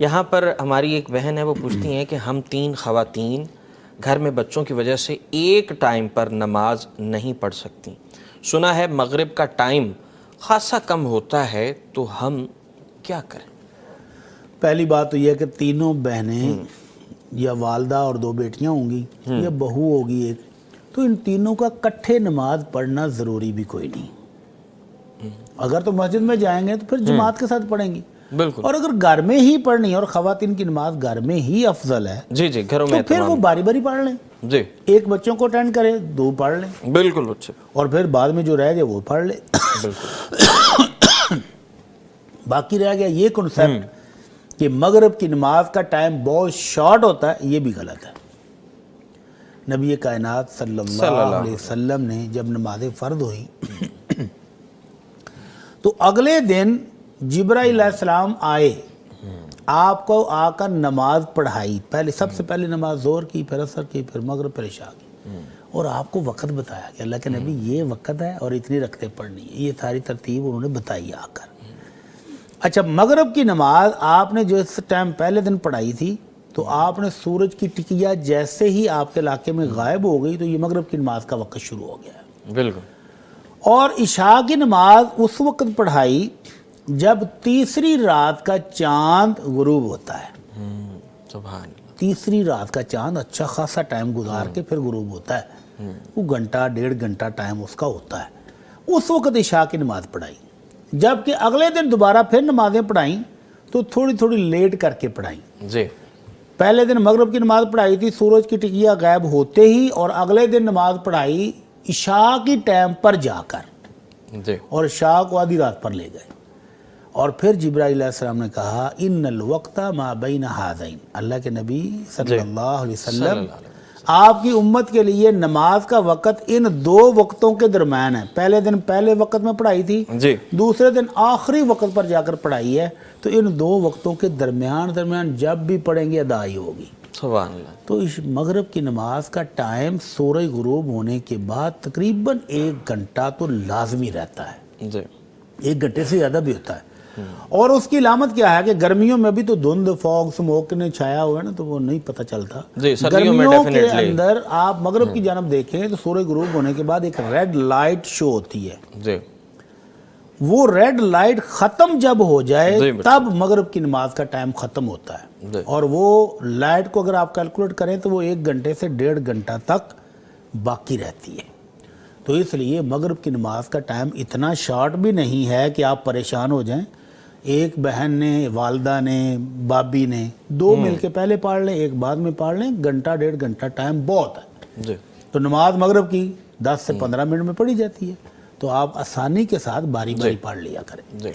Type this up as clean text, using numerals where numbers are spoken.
یہاں پر ہماری ایک بہن ہے، وہ پوچھتی ہیں کہ ہم 3 خواتین گھر میں بچوں کی وجہ سے ایک ٹائم پر نماز نہیں پڑھ سکتی۔ سنا ہے مغرب کا ٹائم خاصا کم ہوتا ہے، تو ہم کیا کریں؟ پہلی بات تو یہ ہے کہ تینوں بہنیں یا والدہ اور 2 بیٹیاں ہوں گی یا بہو ہوگی ایک، تو ان تینوں کا کٹھے نماز پڑھنا ضروری بھی کوئی نہیں۔ اگر تو مسجد میں جائیں گے تو پھر جماعت کے ساتھ پڑھیں گی، بالکل اور اگر گھر میں ہی پڑھنی ہے اور خواتین کی نماز گھر میں ہی افضل ہے جی گھروں تو میں پھر وہ باری باری پڑھ لیں، جی ایک بچوں کو اٹینڈ کرے، 2 پڑھ لیں، بالکل اچھا اور پھر بعد میں جو رہ جائے وہ پڑھ لیں۔ بالکل باقی رہ گیا یہ کنسیپٹ کہ مغرب کی نماز کا ٹائم بہت شارٹ ہوتا ہے، یہ بھی غلط ہے۔ نبی کائنات صلی اللہ علیہ وسلم نے جب نماز فرض ہوئی تو اگلے دن جبرائیل علیہ السلام آئے، آپ کو آ کر نماز پڑھائی، سب سے پہلے نماز ظہر کی، پھر عصر کی، پھر مغرب، پھر عشاء کی، اور آپ کو وقت بتایا کہ اللہ کے نبی یہ وقت ہے اور اتنی رکعتیں پڑھنی ہے، یہ ساری ترتیب انہوں نے بتائی آ کر۔ اچھا، مغرب کی نماز آپ نے جو اس ٹائم پہلے دن پڑھائی تھی، تو آپ نے سورج کی ٹکیا جیسے ہی آپ کے علاقے میں غائب ہو گئی تو یہ مغرب کی نماز کا وقت شروع ہو گیا ہے۔ بالکل۔ اور عشاء کی نماز اس وقت پڑھائی جب تیسری رات کا چاند غروب ہوتا ہے۔ سبحان اللہ۔ تیسری رات کا چاند اچھا خاصا ٹائم گزار کے پھر غروب ہوتا ہے، وہ گھنٹہ 1.5 گھنٹہ ٹائم اس کا ہوتا ہے، اس وقت عشاء کی نماز پڑھائی۔ جبکہ اگلے دن دوبارہ پھر نمازیں پڑھائیں تو تھوڑی تھوڑی لیٹ کر کے پڑھائیں۔ جی پہلے دن مغرب کی نماز پڑھائی تھی سورج کی ٹکیا غائب ہوتے ہی، اور اگلے دن نماز پڑھائی عشاء کی ٹائم پر جا کر، جی اور عشاء کو آدھی رات پر لے گئے۔ اور پھر جبرائیل علیہ السلام نے کہا ان الوقت ما بین ہذین، اللہ کے نبی صلی اللہ علیہ وسلم آپ کی امت کے لیے نماز کا وقت ان 2 وقتوں کے درمیان ہے۔ پہلے دن پہلے وقت میں پڑھائی تھی، جی دوسرے دن آخری وقت پر جا کر پڑھائی ہے، تو ان 2 وقتوں کے درمیان جب بھی پڑھیں گے ادائی ہوگی۔ سبحان اللہ۔ تو اس مغرب کی نماز کا ٹائم سورج غروب ہونے کے بعد تقریباً 1 گھنٹہ تو لازمی رہتا ہے، جی 1 گھنٹے سے زیادہ بھی ہوتا ہے۔ اور اس کی علامت کیا ہے کہ گرمیوں میں بھی تو دھند، فوگ، سموک نے چھایا ہوا ہے نا، تو وہ نہیں پتہ چلتا۔ جی سردیوں میں گرمیوں کے ڈیفینیٹلی اندر آپ مغرب کی جانب دیکھیں تو سورج غروب ہونے کے بعد ایک ریڈ لائٹ شو ہوتی ہے، جی وہ ریڈ لائٹ ختم جب ہو جائے جی تب مغرب کی نماز کا ٹائم ختم ہوتا جی۔ ہے، اور وہ لائٹ کو اگر آپ کیلکولیٹ کریں تو وہ 1 گھنٹے سے 1.5 گھنٹہ تک باقی رہتی ہے۔ تو اس لیے مغرب کی نماز کا ٹائم اتنا شارٹ بھی نہیں ہے کہ آپ پریشان ہو جائیں۔ ایک بہن نے، والدہ نے، بابی نے 2 مل کے پہلے پڑھ لیں، ایک بعد میں پڑھ لیں، گھنٹہ 1.5 گھنٹہ ٹائم بہت ہے۔ جی تو نماز مغرب کی 10 سے 15 منٹ میں پڑھی جاتی ہے، تو آپ آسانی کے ساتھ باری باری پڑھ لیا کریں۔ جی